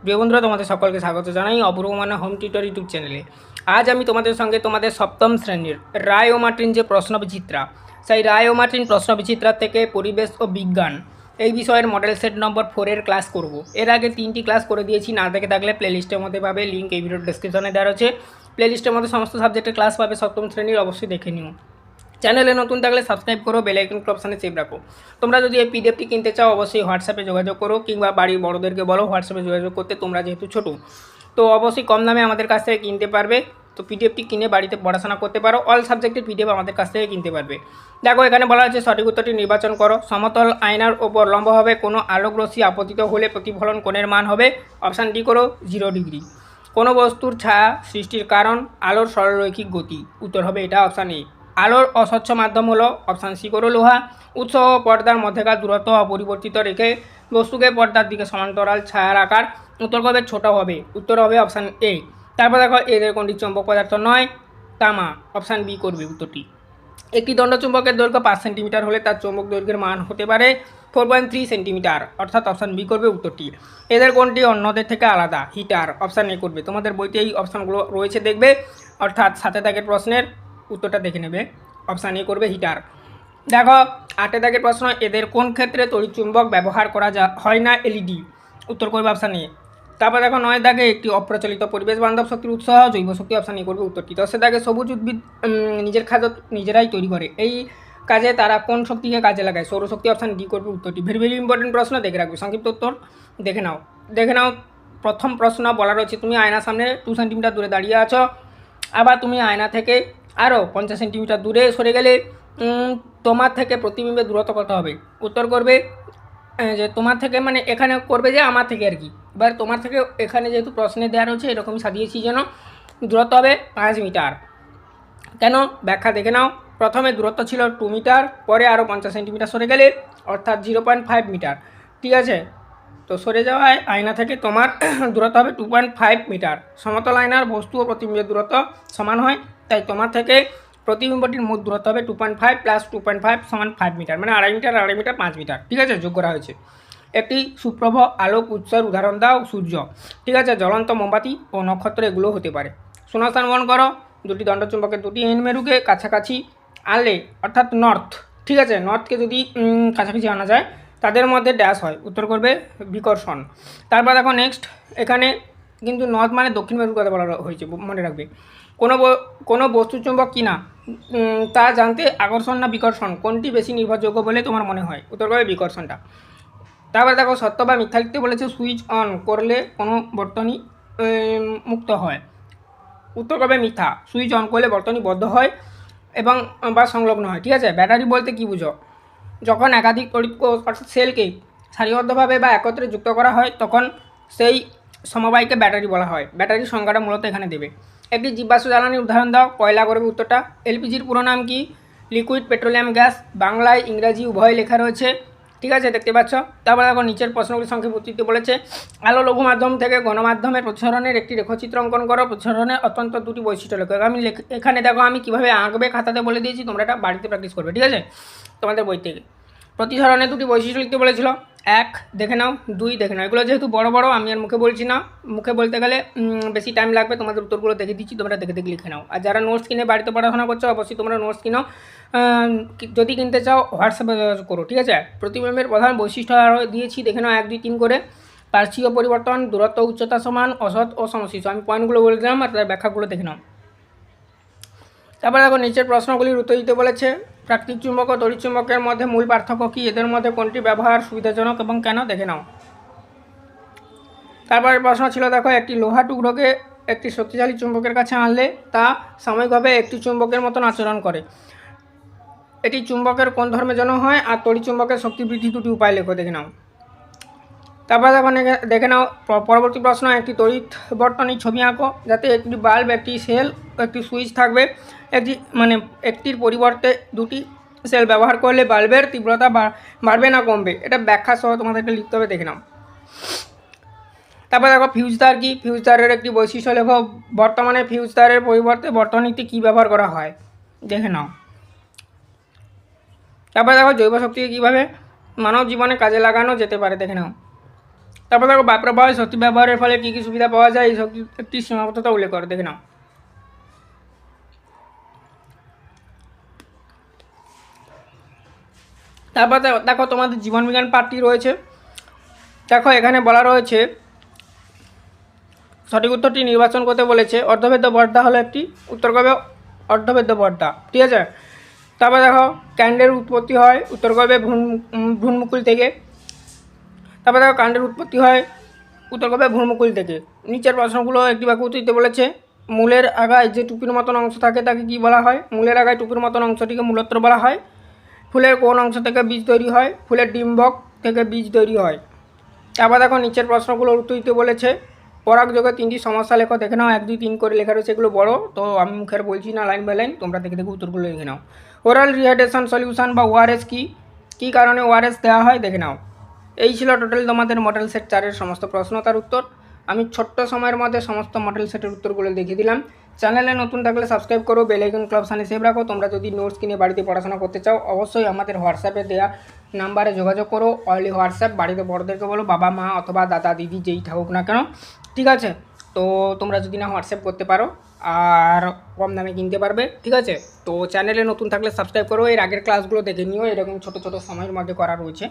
প্রিয় বন্ধুরা, তোমাদের সকলকে স্বাগত জানাই অপূর্ব মানা হোম টিউটর ইউটিউব চ্যানেলে। আজ আমি তোমাদের সঙ্গে তোমাদের সপ্তম শ্রেণীর রায় ও মার্টিন যে প্রশ্নবিচিত্রা, সেই রায় ও মার্টিন প্রশ্নবিচিত্রা থেকে পরিবেশ ও বিজ্ঞান এই বিষয়ের মডেল সেট নম্বর 4-এর ক্লাস করব। এর আগে 3টি ক্লাস করে দিয়েছি, না দেখে থাকলে প্লেলিস্টের মধ্যে পাবে, লিঙ্ক এই ভিডিওর ডেসক্রিপশনে দেওয়া রয়েছে। প্লেলিস্টের মধ্যে সমস্ত সাবজেক্টের ক্লাস পাবে সপ্তম শ্রেণীর, অবশ্যই দেখে নিও। চ্যানেলে নতুন থাকলে সাবস্ক্রাইব করো, বেল আইকন অপশানে সেভ রাখো। তোমরা যদি এই পিডিএফটি কিনতে চাও অবশ্যই হোয়াটসঅ্যাপে যোগাযোগ করো, কিংবা বাড়ির বড়োদেরকে বলো হোয়াটসঅ্যাপে যোগাযোগ করতে। তোমরা যেহেতু ছোটো, তো অবশ্যই কম দামে আমাদের কাছ থেকে কিনতে পারবে। তো পিডিএফটি কিনে বাড়িতে পড়াশোনা করতে পারো। অল সাবজেক্টের পিডিএফ আমাদের কাছ থেকে কিনতে পারবে। দেখো, এখানে বলা হচ্ছে সঠিক উত্তরটি নির্বাচন করো। সমতল আয়নার ওপর লম্বভাবে কোনো আলোক রশ্মি আপতিত হলে প্রতিফলন কোণের মান হবে। অপশান ডি করো 0 ডিগ্রি। কোনো বস্তুর ছায়া সৃষ্টির কারণ আলোর সরলরৈখিক গতি। উত্তর হবে এটা অপশান এ। আলোর অস্বচ্ছ মাধ্যম হলো অপশান সি করো লোহা। উৎস ও পর্দার মধ্যেকার দূরত্ব অপরিবর্তিত রেখে বস্তুকে পর্দার দিকে সমান্তরাল ছায়ার আকার উত্তর করবে ছোট হবে। উত্তর হবে অপশান এ। তারপর দেখো, এদের কোনটি চৌম্বক পদার্থ নয়? তামা। অপশান বি করবে উত্তরটি। একটি দণ্ডচুম্বকের দৈর্ঘ্য 5 সেন্টিমিটার হলে তার চৌম্বক দৈর্ঘ্যের মান হতে পারে 4.3 সেন্টিমিটার, অর্থাৎ অপশান বি করবে উত্তরটি। এদের কোনটি অন্যদের থেকে আলাদা? হিটার। অপশান এ করবে। তোমাদের বইতে এই অপশানগুলো রয়েছে দেখবে, অর্থাৎ সাথে দাগের প্রশ্নের উত্তরটা দেখে নেবে। অপশান এ করবে হিটার। দেখো, 8 দাগের প্রশ্ন, এদের কোন ক্ষেত্রে তড়িৎচুম্বক ব্যবহার করা হয় না? এলইডি। উত্তর করবে অপশান এ। তারপর দেখো, 9 দাগে একটি অপ্রচলিত পরিবেশ বান্ধব শক্তির উৎস জৈব শক্তি। অপশান এ করবে উত্তরটি। 10 দাগে সবুজ উদ্ভিদ নিজের খাদ্য নিজেরাই তৈরি করে, এই কাজে তারা কোন শক্তিকে কাজে লাগায়? সৌরশক্তি। অপশান ডি করবে উত্তরটি। ভেরি ভেরি ইম্পর্টেন্ট প্রশ্ন, দেখে রাখবে। সংক্ষিপ্ত উত্তর দেখে নাও। প্রথম প্রশ্ন বলা রয়েছে, তুমি আয়নার সামনে 2 সেন্টিমিটার দূরে দাঁড়িয়ে আছো, আবার তুমি আয়না থেকে আরও 50 সেন্টিমিটার দূরে সরে গেলে তোমার থেকে প্রতিবিম্বের দূরত্ব কত হবে? উত্তর করবে যে তোমার থেকে, মানে এখানে করবে যে আমার থেকে আর কি। এবার তোমার থেকে এখানে যেহেতু প্রশ্নে দেওয়া রয়েছে এরকমই সাজিয়েছি যেন, দূরত্ব হবে 5 মিটার। কেন? ব্যাখ্যা দেখে নাও। প্রথমে দূরত্ব ছিল 2 মিটার, পরে আরও 50 সেন্টিমিটার সরে গেলে অর্থাৎ 0.5 মিটার। ঠিক আছে, তো সরে যাওয়ায় আয়না থেকে তোমার দূরত্ব হবে 2.5 মিটার। সমতল আয়নার বস্তু ও প্রতিবিম্বের দূরত্ব সমান হয়, তাই তোমার থেকে প্রতিবিম্বটির মোট দূরত্ব হবে 2.5 প্লাস 2.5 সমান 5 মিটার, মানে 2.5 মিটার 2.5 মিটার 5 মিটার। ঠিক আছে, যোগ করা হয়েছে। একটি সুপ্রভ আলোক উৎসের উদাহরণ দাও। সূর্য। ঠিক আছে, জ্বলন্ত মোমবাতি ও নক্ষত্র এগুলো হতে পারে। শূন্যস্থান গ্রহণ করো। দুটি দণ্ডচুম্বকের দুটি এন্ডমেরুকে কাছাকাছি আনলে, অর্থাৎ নর্থ, ঠিক আছে, নর্থকে যদি কাছাকাছি আনা যায় তাদের মধ্যে ড্যাশ হয়। উত্তর করবে বিকর্ষণ। তারপর দেখো নেক্সট, এখানে কিন্তু নর্থ মানে দক্ষিণ মেরুর কথা বলা হয়েছে, মনে রাখবে। কোনো বস্তু চুম্বক কিনা তা জানতে আকর্ষণ না বিকর্ষণ কোনটি বেশি নির্ভরযোগ্য বলে তোমার মনে হয়? উত্তর করবে বিকর্ষণটা। তারপরে দেখো, সত্য বা মিথ্যা লিখতে বলেছে। সুইচ অন করলে কোনো বর্তনী মুক্ত হয়। উত্তর করবে মিথ্যা। সুইচ অন করলে বর্তনী বদ্ধ হয় এবং বা সংলগ্ন হয়। ঠিক আছে, ব্যাটারি বলতে কী বুঝো? যখন একাধিক তড়িৎ কোষ অর্থাৎ সেলকে সারিবদ্ধভাবে বা একত্রে যুক্ত করা হয় তখন সেই সমবায়কে ব্যাটারি বলা হয়। ব্যাটারির সংজ্ঞাটা মূলত এখানে দেবে। একটি জীবাশ্ম জ্বালানির উদাহরণ দাও। কয়লা করবে উত্তরটা। এলপিজির পুরো নাম কি? Liquid petroleum gas. বাংলায় ইংরাজি উভয় লেখা রয়েছে। ঠিক আছে, দেখতে পাচ্ছ। তারপরে দেখো, নিচের প্রশ্নগুলি সংক্ষেপে উত্তর দিতে বলেছে। আলো লঘু মাধ্যম থেকে গণমাধ্যমের প্রতিসরণের একটি রেখাচিত্র অঙ্কন করো। প্রতিসরণের অত্যন্ত দুটি বৈশিষ্ট্য লেখো। আমি এখানে দেখো আমি কীভাবে আঁকবে খাতাতে বলে দিয়েছি, তোমরা এটা বাড়িতে প্র্যাকটিস করবে। ঠিক আছে, তোমাদের বই থেকে। প্রতিসরণের দুটি বৈশিষ্ট্য লিখতে বলেছিল। 1 দেখে নাও, 2 দেখে নাও। এগুলো যেহেতু বড় বড়, আমি আর মুখে বলছি না, মুখে বলতে গেলে বেশি টাইম লাগবে। তোমাদের উত্তরগুলো দেখে দিচ্ছি, তোমরা দেখে দেখে লিখে নাও। আর যারা নোটস কিনে বাড়িতে পড়াশোনা করছো অবশ্যই তোমরা নোটস কিনো। যদি কিনতে চাও হোয়াটসঅ্যাপে যোগাযোগ করো। ঠিক আছে, প্রতিবিম্বের প্রধান বৈশিষ্ট্য আরও দিয়েছি, দেখে নাও 1, 2, 3 করে। পার্শ্বীয় পরিবর্তন, দূরত্ব, উচ্চতা সমান, অসৎ ও সমশিষ্ট। আমি পয়েন্টগুলো বলে দিলাম আর তার ব্যাখ্যাগুলো দেখে নাও। তারপরে দেখো, নিচের প্রশ্নগুলির উত্তর দিতে বলেছে। প্রাকৃতিক চুম্বক ও তড়িৎ চুম্বকের মধ্যে মূল পার্থক্য কী? এদের মধ্যে কোনটি ব্যবহার সুবিধাজনক এবং কেন? দেখে নাও। তারপরে প্রশ্ন ছিল, দেখো, একটি লোহা টুকরোকে একটি শক্তিশালী চুম্বকের কাছে আনলে তা সাময়িকভাবে একটি চুম্বকের মতন আচরণ করে। এটি চুম্বকের কোন ধর্মের জন্য হয়? আর তড়িৎ চুম্বকের শক্তি বৃদ্ধি দুটি উপায় লেখো। দেখে নাও। তারপরে দেখো দেখে নাও পরবর্তী প্রশ্ন। একটি তড়িৎ বর্তনীর ছবি আঁকো যাতে একটি বাল্ব, একটি সেল, একটি সুইচ থাকবে। একটির পরিবর্তে দুটি সেল ব্যবহার করলে বাল্বের তীব্রতা বাড়বে না কমবে? এটা ব্যাখ্যা সহ তোমাদেরকে লিখতে হবে। দেখে নাও। তারপরে দেখো, ফিউজ তার কি? ফিউজ তারের একটি বৈশিষ্ট্য লেখো। বর্তমানে ফিউজ তারের পরিবর্তে বর্তনীতে কী ব্যবহার করা হয়? দেখে নাও। তারপরে দেখো, জৈব শক্তিকে কীভাবে মানব জীবনে কাজে লাগানো যেতে পারে? দেখে নাও। তারপর দেখো বায়ু প্রবাহে শক্তি ব্যবহারের ফলে কী কী সুবিধা পাওয়া যায় এই শক্তির একটি সীমাবদ্ধতা উল্লেখ করে দেখে নাও। তারপর দেখো তোমাদের জীবনবিজ্ঞান পাঠটি রয়েছে। দেখো এখানে বলা রয়েছে সঠিক উত্তরটি নির্বাচন করতে বলেছে। অর্ধভেদ্য পর্দা হলো একটি উত্তর করবে অর্ধভেদ্য পর্দা, ঠিক আছে। তারপর দেখো কাণ্ডের উৎপত্তি হয় উত্তর করবে ভ্রূণমুকুল থেকে। তারপর দেখো কাণ্ডের উৎপত্তি হয় উত্তর করবে ভ্রূণমুকুল থেকে। নিচের প্রশ্নগুলো একটি বাক্যে উত্তর দিতে বলেছে। মূলের আগায় যে টুপির মতন অংশ থাকে তাকে কী বলা হয়? মূলের আগায় টুপির মতন অংশটিকে মূলত্র বলা হয়। ফুলের কোন অংশ থেকে বীজ তৈরি হয়? ফুলের ডিম্বক থেকে বীজ তৈরি হয়। তারপর দেখো নিচের প্রশ্নগুলোর উত্তর দিতে বলেছে। পরাগযোগের 3টি সমস্যা লেখো, দেখে নাও। 1, 2, 3 করে লেখা রয়েছে, এগুলো বড়, তো আমি মুখের বলছি না, লাইন বাই লাইন তোমরা দেখে দেখে উত্তরগুলো লিখে নাও। ওরাল রিহাইড্রেশন সলিউশন বা ওআরএস কী কারণে ওআরএস দেওয়া হয় দেখে নাও। এই ছিল টোটাল তোমাদের মডেল সেট 4-এর সমস্ত প্রশ্ন তার উত্তর। আমি ছোট্ট সময়ের মধ্যে সমস্ত মডেল সেটের উত্তরগুলো দেখিয়ে দিলাম। চ্যানেলে নতুন থাকলে সাবস্ক্রাইব করো, বেল আইকন ক্লাব সানে সেভ রাখো। তোমরা যদি নোটস কিনে বাড়িতে পড়াশোনা করতে চাও অবশ্যই আমাদের হোয়াটসঅ্যাপে দেওয়া নাম্বারে যোগাযোগ করো। Only WhatsApp. বাড়িতে বড়দেরকে বলো, বাবা মা অথবা দাদা দিদি যেই থাকুক না কেন, ঠিক আছে। তো তোমরা যদি না হোয়াটসঅ্যাপ করতে পারো আর কম দামে কিনতে পারবে, ঠিক আছে। তো চ্যানেলে নতুন থাকলে সাবস্ক্রাইব করো। এর আগের ক্লাসগুলো দেখে নিও, এরকম ছোটো ছোটো সময়ের মধ্যে করা রয়েছে।